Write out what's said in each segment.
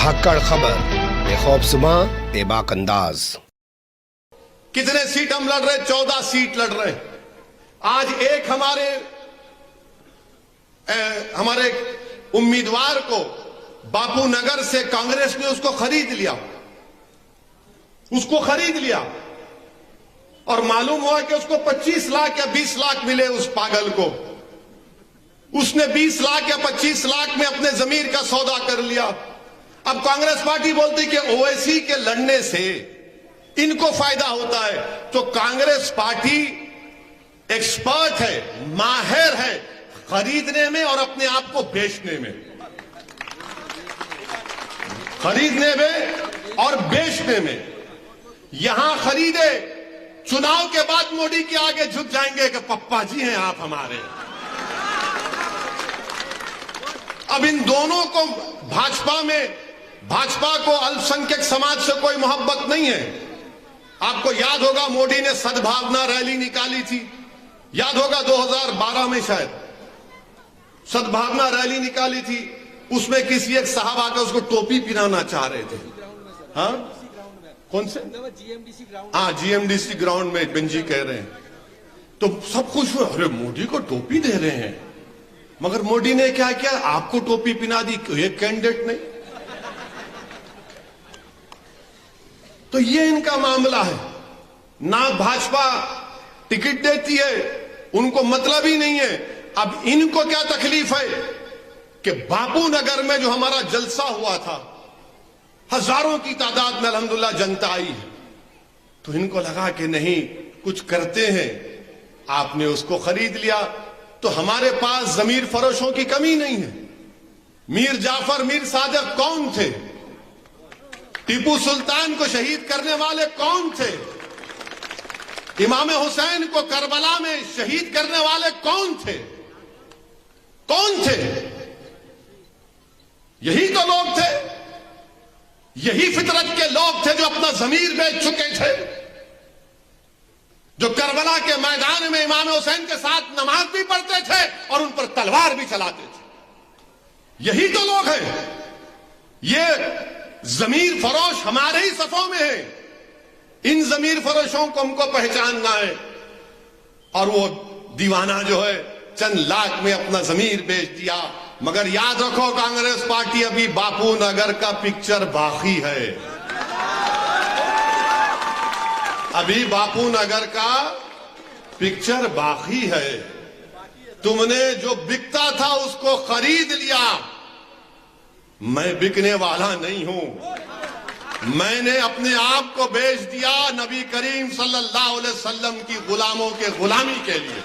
धाकड़ खबर, बेखौफसुमा, बेबाक अंदाज। कितने सीट हम लड़ रहे? 14 सीट लड़ रहे। आज एक हमारे उम्मीदवार को बापू नगर से कांग्रेस ने उसको खरीद लिया और मालूम हुआ कि उसको 25 लाख या 20 लाख मिले। उस पागल को उसने 20 लाख या 25 लाख में अपने जमीर का सौदा कर लिया। अब कांग्रेस पार्टी बोलती कि ओवैसी के लड़ने से इनको फायदा होता है। तो कांग्रेस पार्टी एक्सपर्ट है, माहिर है खरीदने में और अपने आप को बेचने में, खरीदने में और बेचने में। यहां खरीदे, चुनाव के बाद मोदी के आगे झुक जाएंगे कि पप्पा जी हैं आप हमारे। अब इन दोनों को भाजपा को अल्पसंख्यक समाज से कोई मोहब्बत नहीं है। आपको याद होगा मोदी ने सद्भावना रैली निकाली थी, याद होगा 2012 में शायद सद्भावना रैली निकाली थी। उसमें किसी एक साहब आकर उसको टोपी पहनाना चाह रहे थे। हाँ, कौन से? हाँ, जीएमडीसी ग्राउंड में बेंजी कह रहे हैं। तो सब खुश हुए, अरे मोदी को टोपी दे रहे हैं। मगर मोदी ने क्या किया? आपको टोपी पहना दी, एक कैंडिडेट नहीं। तो ये इनका मामला है। ना भाजपा टिकट देती है, उनको मतलब ही नहीं है। अब इनको क्या तकलीफ है कि बापू नगर में जो हमारा जलसा हुआ था, हजारों की तादाद में अल्हम्दुलिल्लाह जनता आई है, तो इनको लगा कि नहीं कुछ करते हैं। आपने उसको खरीद लिया तो हमारे पास जमीर फरोशों की कमी नहीं है। मीर जाफर, मीर सादिक कौन थे? टीपू सुल्तान को शहीद करने वाले कौन थे? इमाम हुसैन को करबला में शहीद करने वाले कौन थे? यही तो लोग थे, यही फितरत के लोग थे जो अपना जमीर बेच चुके थे, जो करबला के मैदान में इमाम हुसैन के साथ नमाज भी पढ़ते थे और उन पर तलवार भी चलाते थे। यही तो लोग हैं। ये जमीर फरोश हमारे ही सफों में है। इन जमीर फरोशों को हमको पहचानना है। और वो दीवाना जो है चंद लाख में अपना जमीर बेच दिया। मगर याद रखो, कांग्रेस पार्टी अभी बापू नगर का पिक्चर बाकी है। अभी बापू नगर का पिक्चर बाकी है। तुमने जो बिकता था उसको खरीद लिया। मैं बिकने वाला नहीं हूं। मैंने अपने आप को बेच दिया नबी करीम सल्लल्लाहु अलैहि वसल्लम की गुलामों के गुलामी के लिए।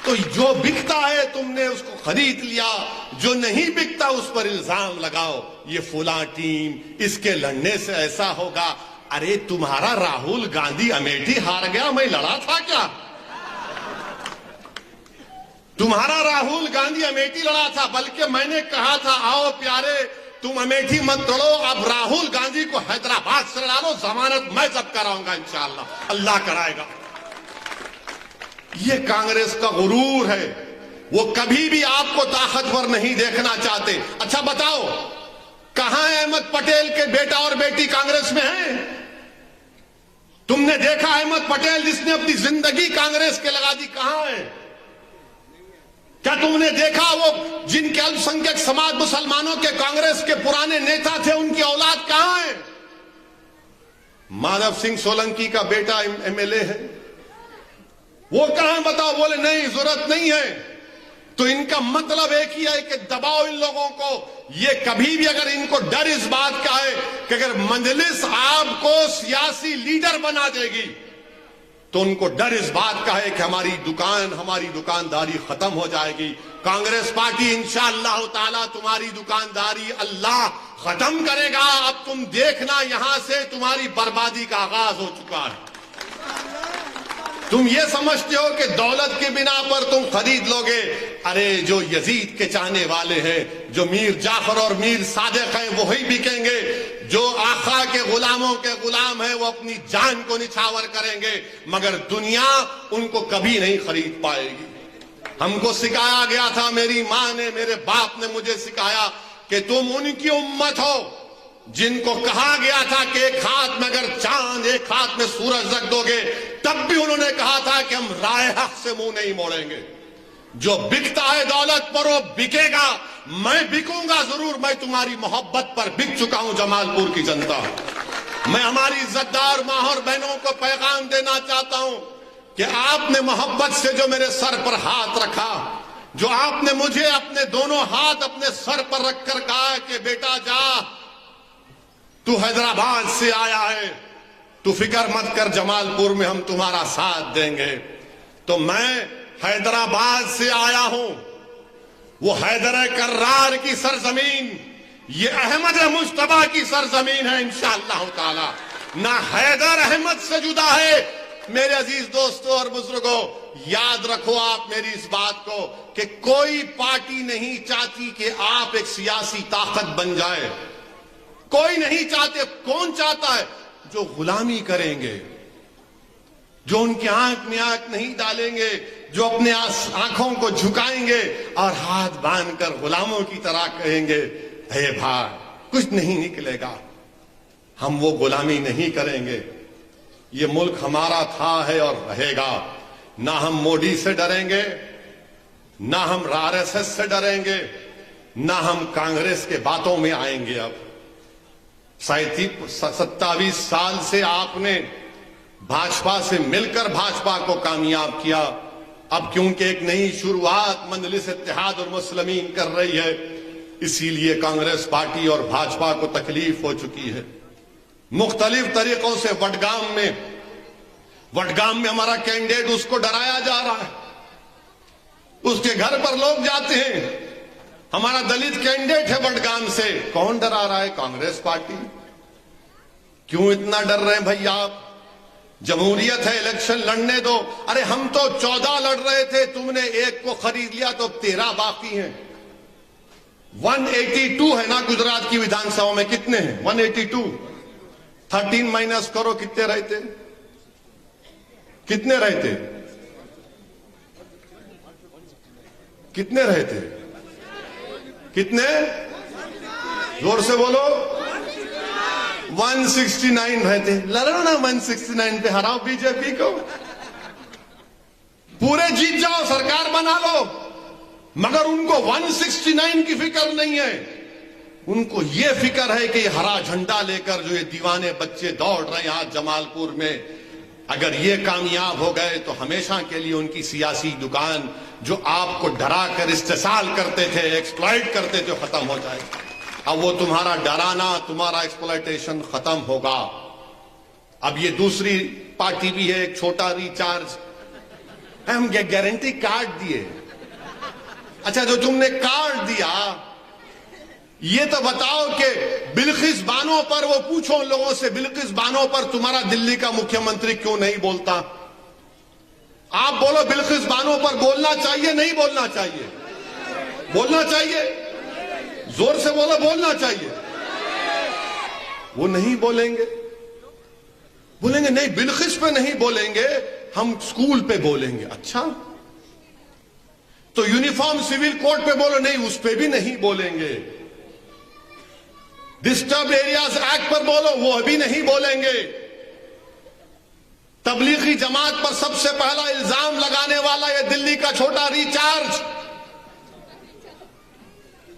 तो जो बिकता है तुमने उसको खरीद लिया, जो नहीं बिकता उस पर इल्जाम लगाओ, ये फुला टीम, इसके लड़ने से ऐसा होगा। अरे तुम्हारा राहुल गांधी अमेठी हार गया, मैं लड़ा था क्या? तुम्हारा राहुल गांधी अमेठी लड़ा था, बल्कि मैंने कहा था आओ प्यारे तुम अमेठी मत लड़ो, अब राहुल गांधी को हैदराबाद से लड़ा लो, जमानत मैं जब कराऊंगा इंशाअल्लाह, अल्लाह कराएगा। ये कांग्रेस का गुरूर है। वो कभी भी आपको ताकतवर नहीं देखना चाहते। अच्छा बताओ, कहां अहमद पटेल के बेटा और बेटी कांग्रेस में हैं? तुमने देखा अहमद पटेल जिसने अपनी जिंदगी कांग्रेस के लगा दी, कहां है? क्या तुमने देखा वो जिनके अल्पसंख्यक समाज मुसलमानों के कांग्रेस के पुराने नेता थे, उनकी औलाद कहां है? माधव सिंह सोलंकी का बेटा एमएलए है, वो कहां बताओ? बोले नहीं जरूरत नहीं है। तो इनका मतलब एक ही है कि दबाओ इन लोगों को। ये कभी भी अगर इनको डर इस बात का है कि अगर मजलिस आपको सियासी लीडर बना देगी, तो उनको डर इस बात का है कि हमारी दुकानदारी खत्म हो जाएगी। कांग्रेस पार्टी इंशाअल्लाह ताला तुम्हारी दुकानदारी अल्लाह खत्म करेगा। अब तुम देखना, यहां से तुम्हारी बर्बादी का आगाज हो चुका है। तुम ये समझते हो कि दौलत के बिना पर तुम खरीद लोगे। अरे जो यजीद के चाहने वाले हैं, जो मीर जाफर और मीर सादिक हैं, वही बिकेंगे। जो आका के गुलामों के गुलाम हैं, वो अपनी जान को निछावर करेंगे, मगर दुनिया उनको कभी नहीं खरीद पाएगी। हमको सिखाया गया था, मेरी माँ ने, मेरे बाप ने मुझे सिखाया कि तुम उनकी उम्मत हो जिनको कहा गया था कि एक हाथ में अगर चांद एक हाथ में सूरज रख दोगे तब भी उन्होंने कहा था कि हम राय हक से मुंह नहीं मोड़ेंगे। जो बिकता है दौलत पर वो बिकेगा, मैं बिकूंगा जरूर, मैं तुम्हारी मोहब्बत पर बिक चुका हूं जमालपुर की जनता। मैं हमारी इज्जतदार मां और बहनों को पैगाम देना चाहता हूं कि आपने मोहब्बत से जो मेरे सर पर हाथ रखा, जो आपने मुझे अपने दोनों हाथ अपने सर पर रखकर कहा कि बेटा जा, तू हैदराबाद से आया है, तू फिक्र मत कर, जमालपुर में हम तुम्हारा साथ देंगे। तो मैं हैदराबाद से आया हूं, वो हैदर कर्रार की सरजमीन, ये अहमद मुश्तबा की सरजमीन है इंशाअल्लाह ताला। ना हैदर अहमद से जुदा है। मेरे अजीज दोस्तों और बुजुर्गों, याद रखो आप मेरी इस बात को कि कोई पार्टी नहीं चाहती कि आप एक सियासी ताकत बन जाए। कोई नहीं चाहते। कौन चाहता है? जो गुलामी करेंगे, जो उनकी आंख में आंख नहीं डालेंगे, जो अपने आंखों को झुकाएंगे और हाथ बांधकर गुलामों की तरह कहेंगे हे भाई कुछ नहीं निकलेगा, हम वो गुलामी नहीं करेंगे। ये मुल्क हमारा था, है और रहेगा। ना हम मोदी से डरेंगे, ना हम आरएसएस से डरेंगे, ना हम कांग्रेस के बातों में आएंगे। अब 27 साल से आपने भाजपा से मिलकर भाजपा को कामयाब किया। अब क्योंकि एक नई शुरुआत मजलिस इत्तेहाद और मुस्लिमीन कर रही है, इसीलिए कांग्रेस पार्टी और भाजपा को तकलीफ हो चुकी है। मुख्तलिफ तरीकों से वडगाम में हमारा कैंडिडेट, उसको डराया जा रहा है, उसके घर पर लोग जाते हैं। हमारा दलित कैंडिडेट है वडगाम से, कौन डरा रहा है? कांग्रेस पार्टी। क्यों इतना डर रहे हैं भैया आप? जमहूरियत है, इलेक्शन लड़ने दो। अरे हम तो 14 लड़ रहे थे, तुमने एक को खरीद लिया तो 13 बाकी हैं। 182 है ना गुजरात की विधानसभा में, कितने हैं? 182। 13 माइनस करो, कितने रहते? कितने रहते? कितने रहते? कितने? जोर से बोलो। 169 रहते। लड़ो ना 169 पे, हराओ बीजेपी को, पूरे जीत जाओ, सरकार बना लो। मगर उनको 169 की फिक्र नहीं है। उनको ये फिक्र है कि हरा झंडा लेकर जो ये दीवाने बच्चे दौड़ रहे हैं आज जमालपुर में, अगर ये कामयाब हो गए तो हमेशा के लिए उनकी सियासी दुकान जो आपको डरा कर इस्तेसाल करते थे, एक्सप्लॉइट करते थे, खत्म हो जाए। अब वो तुम्हारा डराना, तुम्हारा एक्सप्लॉइटेशन खत्म होगा। अब ये दूसरी पार्टी भी है, एक छोटा रिचार्ज, हम गारंटी कार्ड दिए। अच्छा, जो तुमने कार्ड दिया, ये तो बताओ कि बिल्किस बानो पर, वो पूछो लोगों से, बिल्किस बानो पर तुम्हारा दिल्ली का मुख्यमंत्री क्यों नहीं बोलता? आप बोलो, बिल्किस बानो पर बोलना चाहिए नहीं बोलना चाहिए? बोलना चाहिए। जोर से बोलो, बोलना चाहिए। वो नहीं बोलेंगे। बोलेंगे नहीं, बिल्किस पे नहीं बोलेंगे, हम स्कूल पे बोलेंगे। अच्छा, तो यूनिफॉर्म सिविल कोड पे बोलो, नहीं उस पे भी नहीं बोलेंगे। डिस्टर्ब एरियाज एक्ट पर बोलो, वो भी नहीं बोलेंगे। तबलीगी जमात पर सबसे पहला इल्जाम लगाने वाला ये दिल्ली का छोटा रिचार्ज,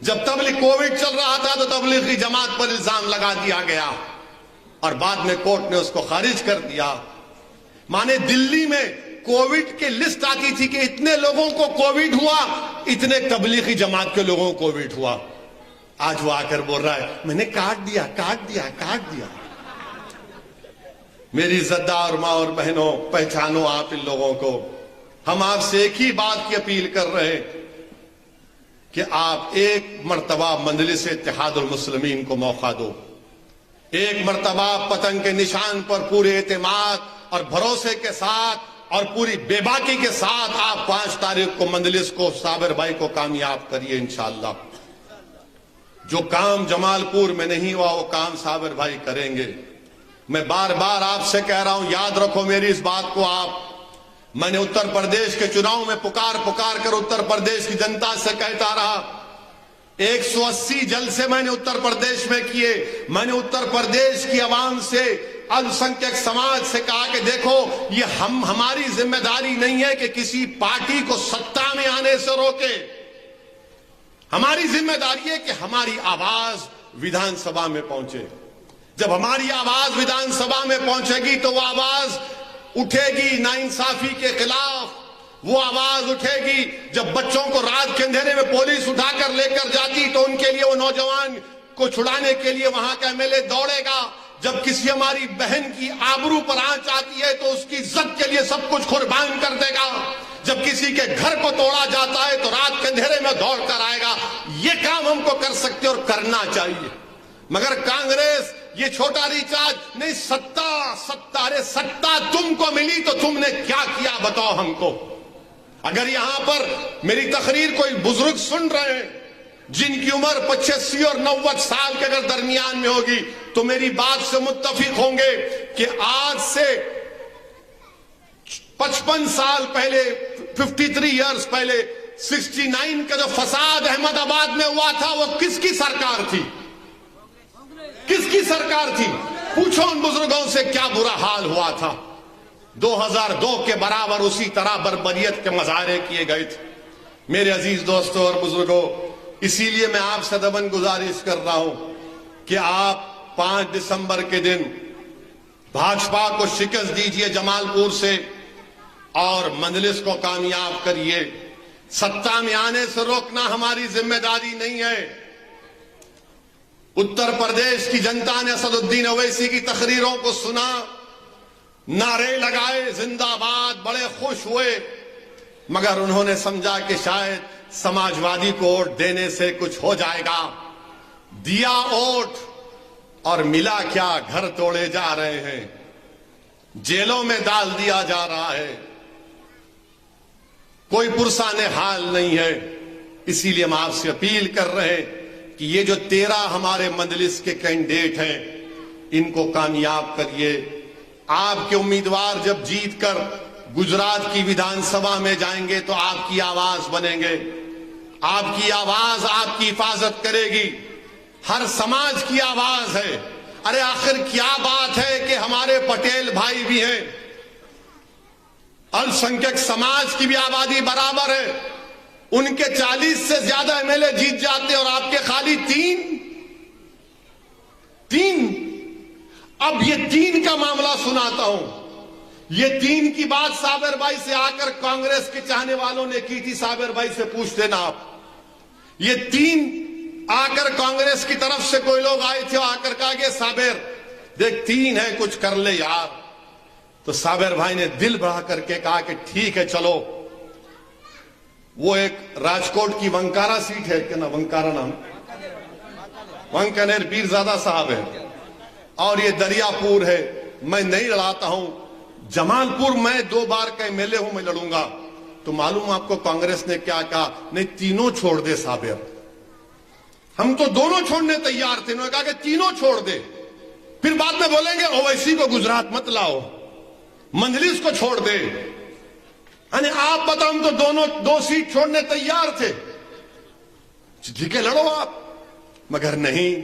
जब तबलीग कोविड चल रहा था तो तबलीगी जमात पर इल्जाम लगा दिया गया और बाद में कोर्ट ने उसको खारिज कर दिया। माने दिल्ली में कोविड की लिस्ट आती थी कि इतने लोगों को कोविड हुआ, इतने तबलीगी जमात के लोगों को कोविड हुआ। आज वो आकर बोल रहा है मैंने काट दिया, काट दिया, काट दिया। मेरी इज्जतदार मां और बहनों, पहचानो आप इन लोगों को। हम आपसे एक ही बात की अपील कर रहे हैं कि आप एक मर्तबा मजलिस इत्तेहादुल मुस्लिमीन को मौका दो। एक मर्तबा पतंग के निशान पर पूरे एतमाद और भरोसे के साथ और पूरी बेबाकी के साथ आप 5 तारीख को मजलिस को, साबिर भाई को कामयाब करिए इंशाअल्लाह। जो काम जमालपुर में नहीं हुआ वो काम साबिर भाई करेंगे। मैं बार बार आपसे कह रहा हूं, याद रखो मेरी इस बात को आप। मैंने उत्तर प्रदेश के चुनाव में पुकार कर उत्तर प्रदेश की जनता से कहता रहा 180 जलसे मैंने उत्तर प्रदेश में किए। मैंने उत्तर प्रदेश की आवाम से, अल्पसंख्यक समाज से कहा कि देखो, ये हमारी जिम्मेदारी नहीं है कि किसी पार्टी को सत्ता में आने से रोके। हमारी जिम्मेदारी है कि हमारी आवाज विधानसभा में पहुंचे। जब हमारी आवाज विधानसभा में पहुंचेगी तो वो आवाज उठेगी नाइंसाफी के खिलाफ। वो आवाज उठेगी जब बच्चों को रात के अंधेरे में पुलिस उठाकर लेकर जाती तो उनके लिए, वो नौजवान को छुड़ाने के लिए वहां का एमएलए दौड़ेगा। जब किसी हमारी बहन की आबरू पर आंच आती है तो उसकी इज्जत के लिए सब कुछ कुर्बान कर देगा। जब किसी के घर को तोड़ा जाता है तो रात के अंधेरे में दौड़ कर आएगा। ये काम हमको कर सकते और करना चाहिए। मगर कांग्रेस ये छोटा रिचार्ज नहीं, सत्ता, अरे सत्ता तुमको मिली तो तुमने क्या किया बताओ हमको। अगर यहां पर मेरी तकरीर कोई बुजुर्ग सुन रहे हैं जिनकी उम्र 85 और 90 साल के अगर दरमियान में होगी तो मेरी बात से मुत्तफिक होंगे कि आज से 55 साल पहले, 53 इयर्स पहले, 69 का जो फसाद अहमदाबाद में हुआ था वो किसकी सरकार थी? किसकी सरकार थी? पूछो उन बुजुर्गों से क्या बुरा हाल हुआ था। 2002 के बराबर उसी तरह बर्बरियत के मजारे किए गए थे। मेरे अजीज दोस्तों और बुजुर्गों, इसीलिए मैं आपसे दबन गुजारिश कर रहा हूं कि आप 5 दिसंबर के दिन भाजपा को शिकस्त दीजिए जमालपुर से और मंजलिस को कामयाब करिए। सत्ता में आने से रोकना हमारी जिम्मेदारी नहीं है। उत्तर प्रदेश की जनता ने असदुद्दीन ओवैसी की तकरीरों को सुना, नारे लगाए, जिंदाबाद, बड़े खुश हुए, मगर उन्होंने समझा कि शायद समाजवादी को वोट देने से कुछ हो जाएगा। दिया वोट और मिला क्या? घर तोड़े जा रहे हैं, जेलों में डाल दिया जा रहा है, कोई पुरसाने हाल नहीं है। इसीलिए हम आपसे अपील कर रहे हैं कि ये जो 13 हमारे मजलिस के कैंडिडेट हैं इनको कामयाब करिए। आपके उम्मीदवार जब जीतकर गुजरात की विधानसभा में जाएंगे तो आपकी आवाज बनेंगे। आपकी आवाज आपकी हिफाजत करेगी। हर समाज की आवाज है। अरे आखिर क्या बात है कि हमारे पटेल भाई भी हैं, अल्पसंख्यक समाज की भी आबादी बराबर है, उनके 40 से ज्यादा एमएलए जीत जाते और आपके खाली 3। अब ये 3 का मामला सुनाता हूं। ये 3 की बात साबिर भाई से आकर कांग्रेस के चाहने वालों ने की थी। साबिर भाई से पूछ लेना आप। ये 3 आकर कांग्रेस की तरफ से कोई लोग आए थे और आकर कहा कि साबिर देख 3 है, कुछ कर ले यार। तो साबिर भाई ने दिल बढ़ा करके कहा कि ठीक है चलो। वो एक राजकोट की वंकारा सीट है, क्या ना वंकारा नाम, वंकनेर पीरजादा साहब है, और ये दरियापुर है। मैं नहीं लड़ाता हूं। जमालपुर मैं 2 बार का एमएलए हूं, मैं लड़ूंगा। तो मालूम आपको कांग्रेस ने क्या कहा? नहीं, तीनों छोड़ दे साबिर। हम तो दोनों छोड़ने तैयार थे। उन्होंने कहा कि तीनों छोड़ दे। फिर बाद में बोलेंगे ओवैसी को गुजरात मत लाओ, मंजलिस को छोड़ दे। अरे आप बताओ, हम तो दोनों 2 सीट छोड़ने तैयार थे। ठीक है लड़ो आप, मगर नहीं।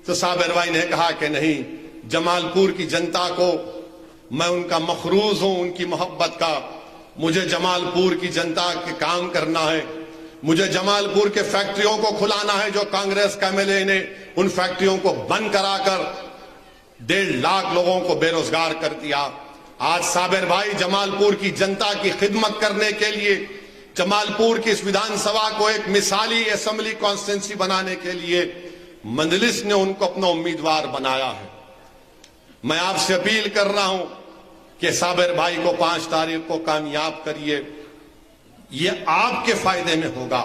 तो साबिर भाई ने कहा कि नहीं, जमालपुर की जनता को मैं उनका मखरूज हूं, उनकी मोहब्बत का। मुझे जमालपुर की जनता के काम करना है। मुझे जमालपुर के फैक्ट्रियों को खुलाना है जो कांग्रेस का एमएलए ने उन फैक्ट्रियों को बंद कराकर 1.5 लाख लोगों को बेरोजगार कर दिया। आज साबिर भाई जमालपुर की जनता की खिदमत करने के लिए, जमालपुर की इस विधानसभा को एक मिसाली असेंबली कॉन्स्टिट्यूंसी बनाने के लिए मंजलिस ने उनको अपना उम्मीदवार बनाया है। मैं आपसे अपील कर रहा हूं कि साबिर भाई को 5 तारीख को कामयाब करिए। ये आपके फायदे में होगा।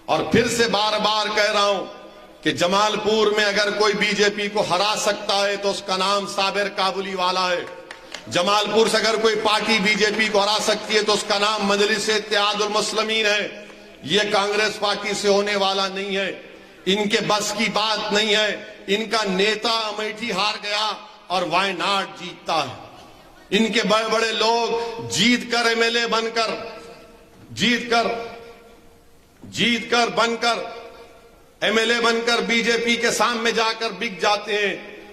और फिर से बार बार कह रहा हूं कि जमालपुर में अगर कोई बीजेपी को हरा सकता है तो उसका नाम साबिर काबुली वाला है। जमालपुर से अगर कोई पार्टी बीजेपी को हरा सकती है तो उसका नाम मजलिस इत्तेहादुल मुस्लिमीन है। यह कांग्रेस पार्टी से होने वाला नहीं है। इनके बस की बात नहीं है। इनका नेता अमेठी हार गया और वायनाड जीतता है। इनके बड़े बड़े लोग जीतकर एमएलए बनकर, जीतकर बनकर एमएलए बनकर बीजेपी के सामने जाकर बिक जाते हैं,